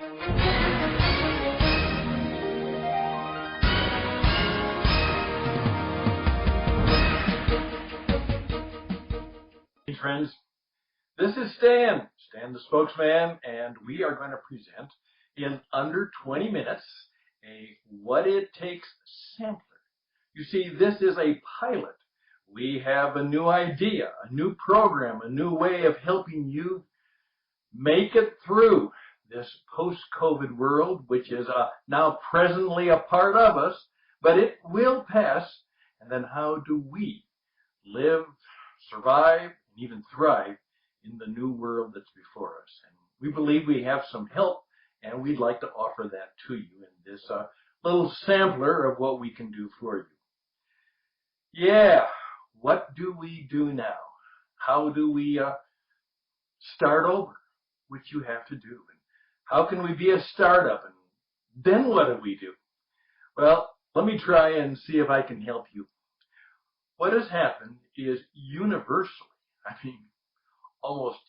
Hey friends, this is Stan the spokesman, and we are going to present in under 20 minutes a What It Takes sampler. You see, this is a pilot. We have a new idea, a new program, a new way of helping you make it through this post-COVID world, which is now presently a part of us, but it will pass. And then how do we live, survive, and even thrive in the new world that's before us? And we believe we have some help, and we'd like to offer that to you in this little sampler of what we can do for you. Yeah, what do we do now? How do we start over? Which you have to do. And how can we be a startup? And then what do we do? Well, let me try and see if I can help you. What has happened is universally, almost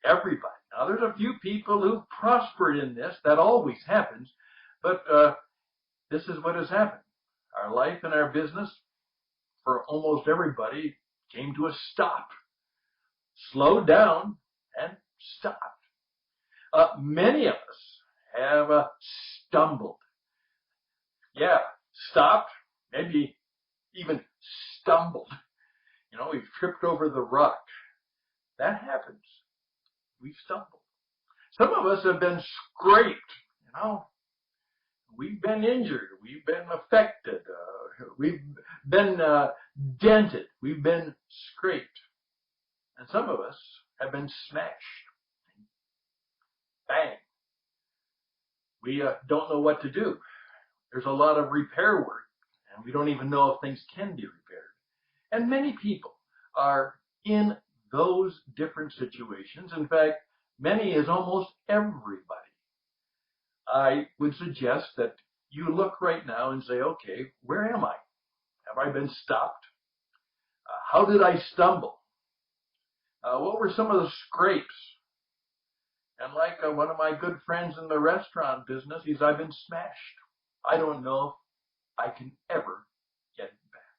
everybody. Now, there's a few people who've prospered in this. That always happens. But this is what has happened. Our life and our business, for almost everybody, came to a stop. Slowed down and stopped. Many of us have stumbled. Yeah, stopped, maybe even stumbled. We've tripped over the rock. That happens. We've stumbled. Some of us have been scraped, We've been injured. We've been affected. We've been dented. We've been scraped. And some of us have been smashed. Bang. We don't know what to do. There's a lot of repair work, and we don't even know if things can be repaired. And many people are in those different situations. In fact, many is almost everybody. I would suggest that you look right now and say, okay, where am I? Have I been stopped? How did I stumble? What were some of the scrapes? And like one of my good friends in the restaurant business, I've been smashed. I don't know if I can ever get it back.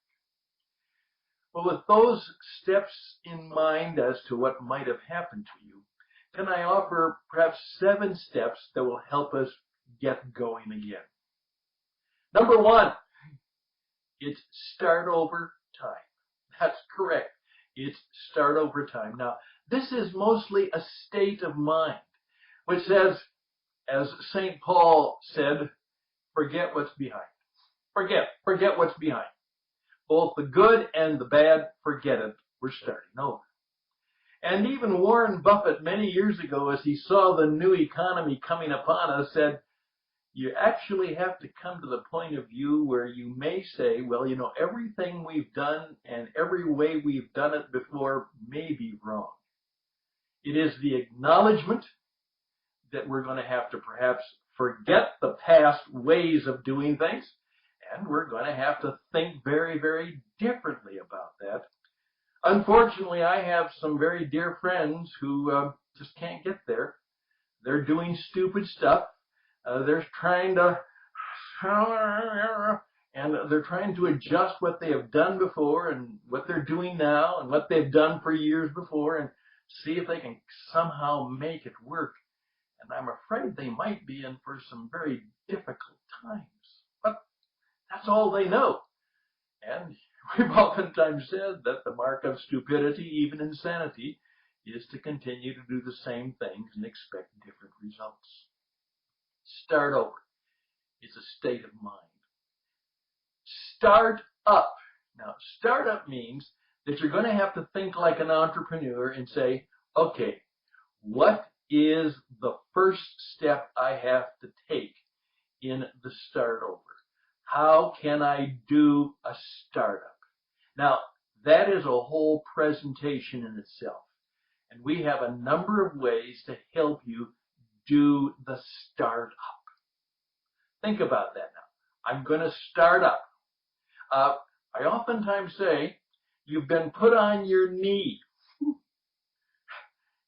Well, with those steps in mind as to what might have happened to you, can I offer perhaps 7 steps that will help us get going again? Number 1, it's start over time. That's correct. It's start over time. Now, this is mostly a state of mind, which says, as St. Paul said, forget what's behind. Forget what's behind. Both the good and the bad, forget it. We're starting over. And even Warren Buffett, many years ago, as he saw the new economy coming upon us, said, you actually have to come to the point of view where you may say, well, everything we've done and every way we've done it before may be wrong. It is the acknowledgement that we're going to have to perhaps forget the past ways of doing things, and we're going to have to think very, very differently about that. Unfortunately, I have some very dear friends who just can't get there. They're doing stupid stuff. They're trying to, and they're trying to adjust what they have done before and what they're doing now and what they've done for years before and see if they can somehow make it work. And I'm afraid they might be in for some very difficult times. But that's all they know. And we've oftentimes said that the mark of stupidity, even insanity, is to continue to do the same things and expect different results. Start over. It's a state of mind. Start up. Now, start up means that you're going to have to think like an entrepreneur and say, okay, what is the first step I have to take in the start over? How can I do a startup? Now, that is a whole presentation in itself. And we have a number of ways to help you do the startup. Think about that now. I'm going to start up. I oftentimes say, you've been put on your knee.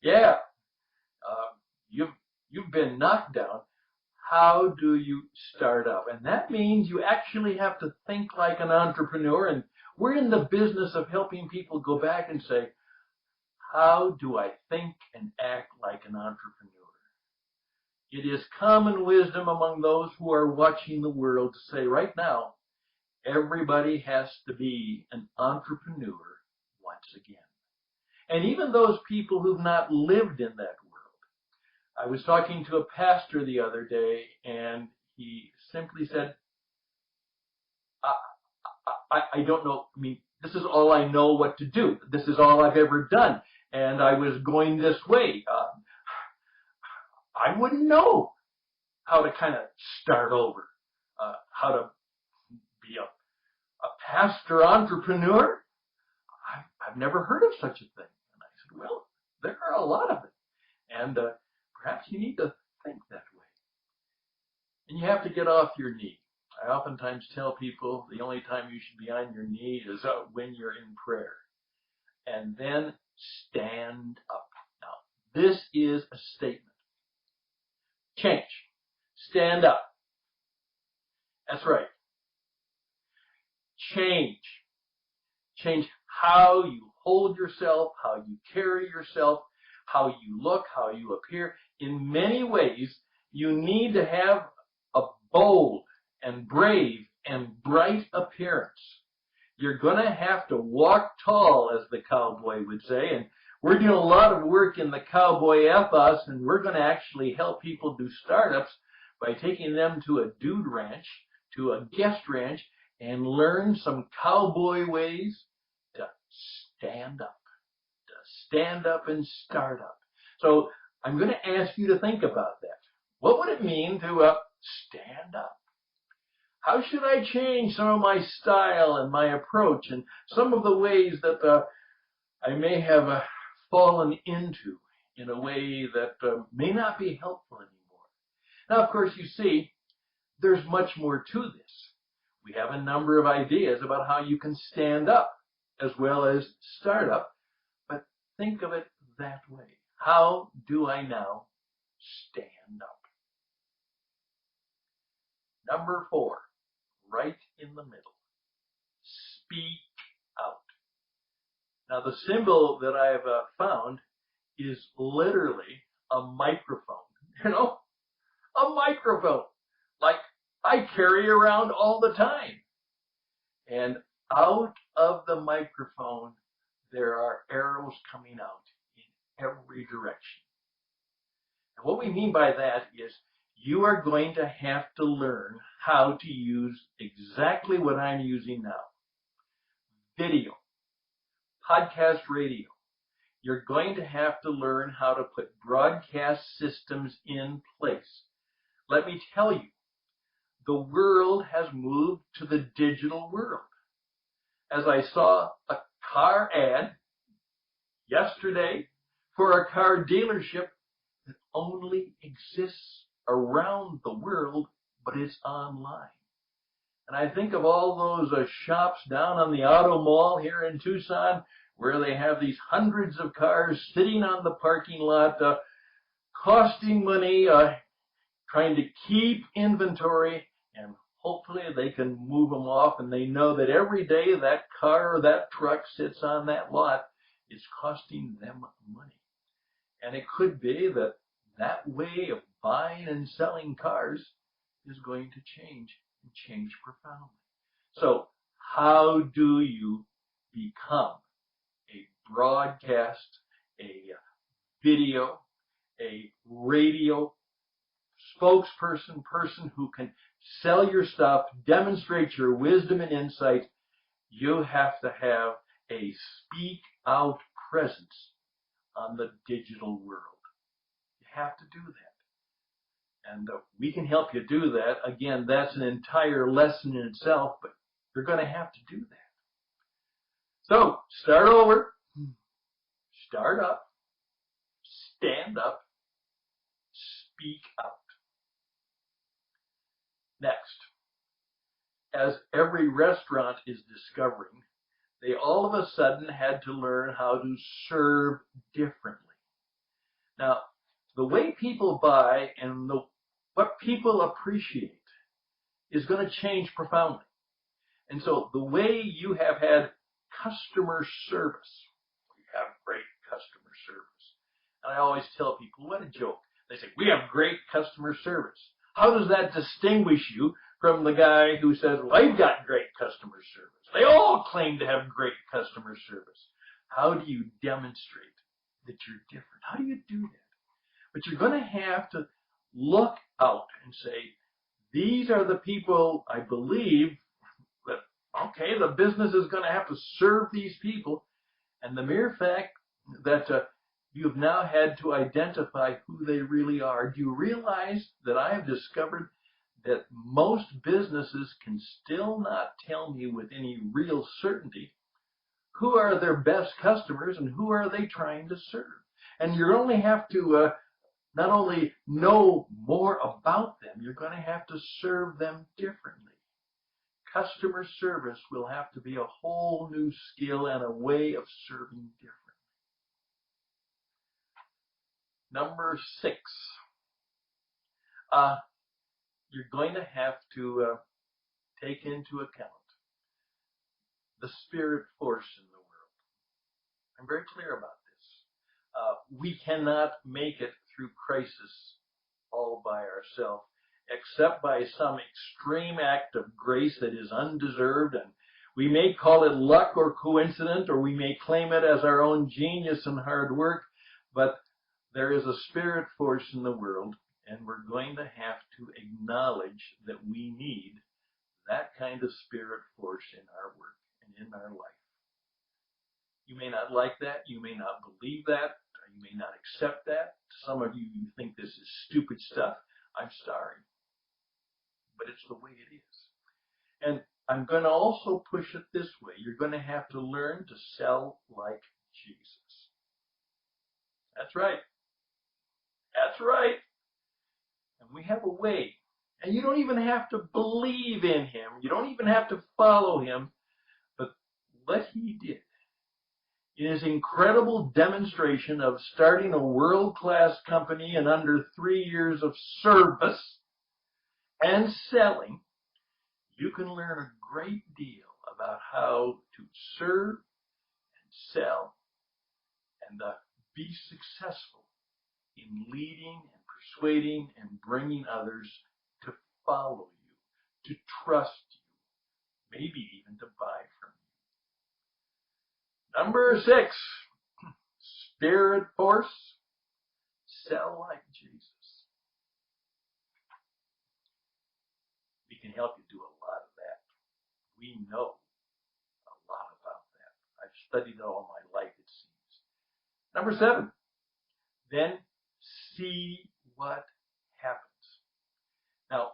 Yeah. You've been knocked down. how do you start up? And that means you actually have to think like an entrepreneur. And we're in the business of helping people go back and say, how do I think and act like an entrepreneur? It is common wisdom among those who are watching the world to say right now, everybody has to be an entrepreneur once again. And even those people who've not lived in that world. I was talking to a pastor the other day, and he simply said, I don't know, I mean, this is all I know what to do. This is all I've ever done. And I was going this way. I wouldn't know how to kind of start over, how to be a pastor entrepreneur. I've never heard of such a thing. And I said, well, there are a lot of it. And perhaps you need to think that way. And you have to get off your knee. I oftentimes tell people the only time you should be on your knee is when you're in prayer. And then stand up. Now, this is a statement. Change. Stand up. That's right. Change. Change how you hold yourself, how you carry yourself, how you look, how you appear. In many ways, you need to have a bold and brave and bright appearance. You're going to have to walk tall, as the cowboy would say, and we're doing a lot of work in the cowboy ethos, and we're going to actually help people do startups by taking them to a dude ranch, to a guest ranch, and learn some cowboy ways to stand up and start up. So I'm going to ask you to think about that. What would it mean to stand up? How should I change some of my style and my approach and some of the ways that I may have fallen into in a way that may not be helpful anymore? Now, of course, you see, there's much more to this. We have a number of ideas about how you can stand up as well as start up, but think of it that way. How do I now stand up? Number 4, right in the middle. Speak out. Now, the symbol that I've found is literally a microphone. You know, a microphone like I carry around all the time. And out of the microphone, there are arrows coming out in every direction. And what we mean by that is you are going to have to learn how to use exactly what I'm using now. Video, podcast radio. You're going to have to learn how to put broadcast systems in place. Let me tell you, the world has moved to the digital world. As I saw a car ad yesterday for a car dealership that only exists around the world, but it's online. And I think of all those shops down on the auto mall here in Tucson where they have these hundreds of cars sitting on the parking lot, costing money, trying to keep inventory, and hopefully they can move them off, and they know that every day that car or that truck sits on that lot, it's costing them money. And it could be that that way of buying and selling cars is going to change, and change profoundly. So how do you become a broadcast, a video, a radio spokesperson, person who can sell your stuff, demonstrate your wisdom and insight? You have to have a speak out presence on the digital world. You have to do that. And we can help you do that. Again, that's an entire lesson in itself, but you're going to have to do that. So, start over, start up, stand up, speak out. Next, as every restaurant is discovering, they all of a sudden had to learn how to serve differently. Now, the way people buy and what people appreciate is going to change profoundly. And so the way you have had customer service, you have great customer service. And I always tell people, what a joke. They say, we have great customer service. How does that distinguish you from the guy who says, well, I've got great customer service? They all claim to have great customer service. How do you demonstrate that you're different? How do you do that? But you're going to have to look out and say, these are the people I believe that, okay, the business is going to have to serve these people. And the mere fact that you've now had to identify who they really are, do you realize that I have discovered that most businesses can still not tell me with any real certainty who are their best customers and who are they trying to serve? And you only have to not only know more about them, you're going to have to serve them differently. Customer service will have to be a whole new skill and a way of serving differently. Number 6, you're going to have to take into account the spirit force in the world. I'm very clear about this. We cannot make it through crisis all by ourselves, except by some extreme act of grace that is undeserved, and we may call it luck or coincidence, or we may claim it as our own genius and hard work, but there is a spirit force in the world, and we're going to have to acknowledge that we need that kind of spirit force in our work and in our life. You may not like that, you may not believe that, you may not accept that. Some of you think this is stupid stuff. I'm sorry. But it's the way it is. And I'm going to also push it this way. You're going to have to learn to sell like Jesus. That's right. That's right. And we have a way. And you don't even have to believe in him. You don't even have to follow him. But what he did in his incredible demonstration of starting a world-class company in under 3 years of service and selling, you can learn a great deal about how to serve and sell and be successful in leading and persuading and bringing others to follow you, to trust you, maybe even to buy from you. Number 6, spirit force, sell like Jesus. We can help you do a lot of that. We know a lot about that. I've studied it all my life, it seems. Number 7, then see what happens. Now,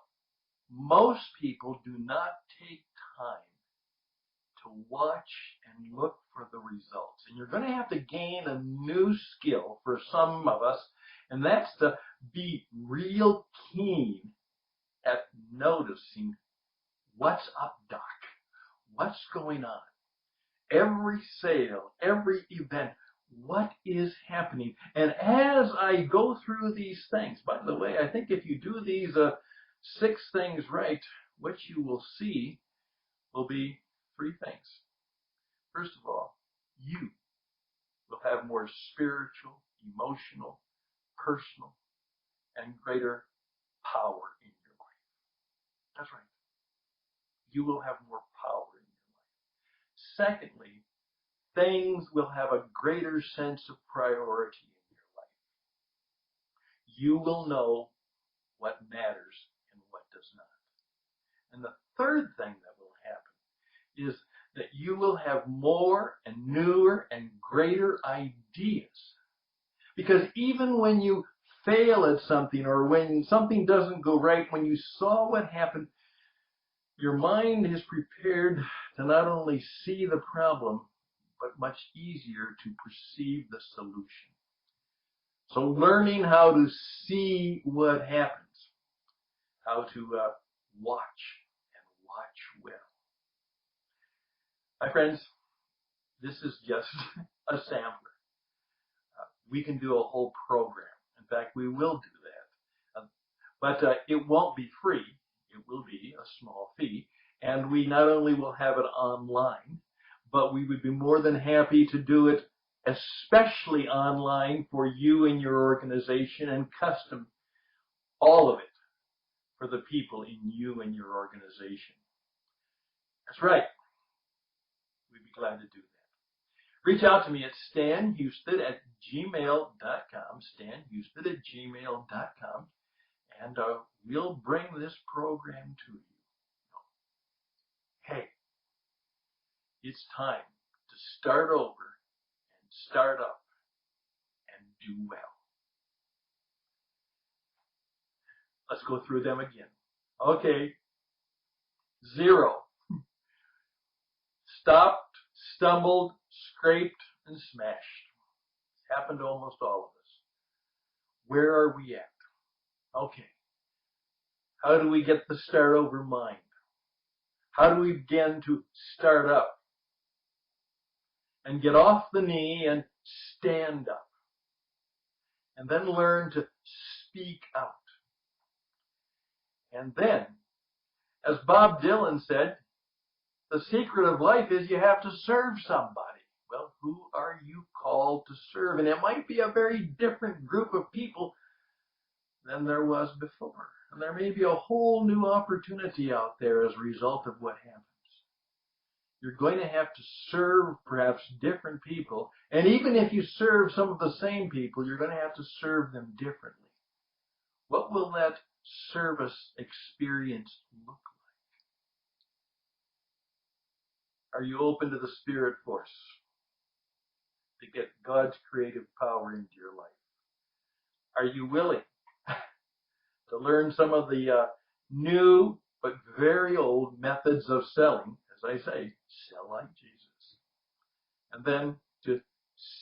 most people do not take time to watch and look for the results. And you're going to have to gain a new skill for some of us, and that's to be real keen at noticing what's up, Doc. What's going on? Every sale, every event, what is happening? And as I go through these things, by the way, I think if you do these 6 things right, what you will see will be 3 things. First of all, you will have more spiritual, emotional, personal, and greater power in your life. That's right. You will have more power in your life. Secondly, things will have a greater sense of priority in your life. You will know what matters and what does not. And the third thing that will happen is that you will have more and newer and greater ideas. Because even when you fail at something or when something doesn't go right, when you saw what happened, your mind is prepared to not only see the problem, but much easier to perceive the solution. So learning how to see what happens, how to watch and watch well. My friends, this is just a sampler. We can do a whole program. In fact, we will do that. But it won't be free. It will be a small fee. And we not only will have it online, but we would be more than happy to do it especially online for you and your organization, and custom all of it for the people in you and your organization. That's right. We'd be glad to do that. Reach out to me at stanhouston@gmail.com, stanhouston@gmail.com, and we'll bring this program to you. Hey, it's time to start over and start up and do well. Let's go through them again. Okay. 0. Stopped, stumbled, scraped, and smashed. It's happened to almost all of us. Where are we at? Okay. How do we get the start over mind? How do we begin to start up and get off the knee and stand up? And then learn to speak out. And then, as Bob Dylan said, the secret of life is you have to serve somebody. Well, who are you called to serve? And it might be a very different group of people than there was before. And there may be a whole new opportunity out there as a result of what happens. You're going to have to serve perhaps different people. And even if you serve some of the same people, you're going to have to serve them differently. What will that service experience look like? Are you open to the Spirit force to get God's creative power into your life? Are you willing to learn some of the new but very old methods of selling? As I say, sell like Jesus. And then to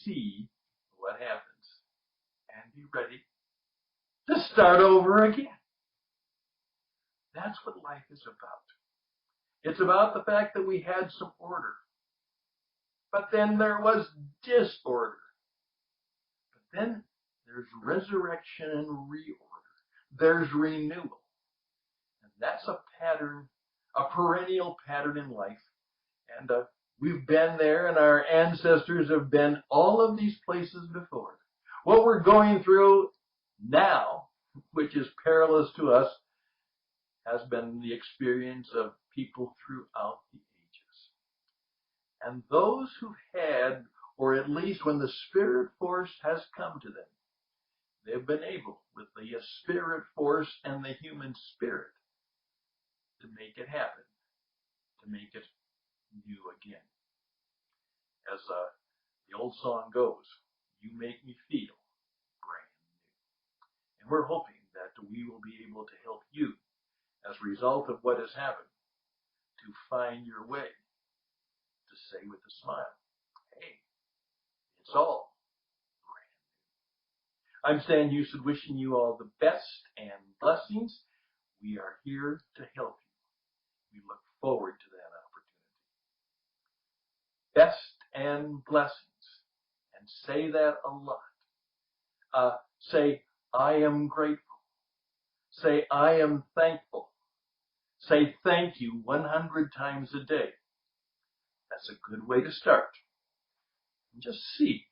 see what happens and be ready to start over again. That's what life is about. It's about the fact that we had some order. But then there was disorder. But then there's resurrection and reorder. There's renewal. And that's a pattern, a perennial pattern in life. And we've been there, and our ancestors have been all of these places before. What we're going through now, which is perilous to us, has been the experience of people throughout the ages. And those who've had, or at least when the Spirit force has come to them, they've been able, with the Spirit force and the human spirit, to make it happen, to make it new again. As the old song goes, you make me feel brand new. And we're hoping that we will be able to help you, as a result of what has happened, to find your way, to say with a smile, hey, it's all brand new. I'm Stan Houston, wishing you all the best and blessings. We are here to help you. We look forward to that opportunity. Best and blessings. And say that a lot. Say, I am grateful. Say, I am thankful. Say thank you 100 times a day. That's a good way to start. And just see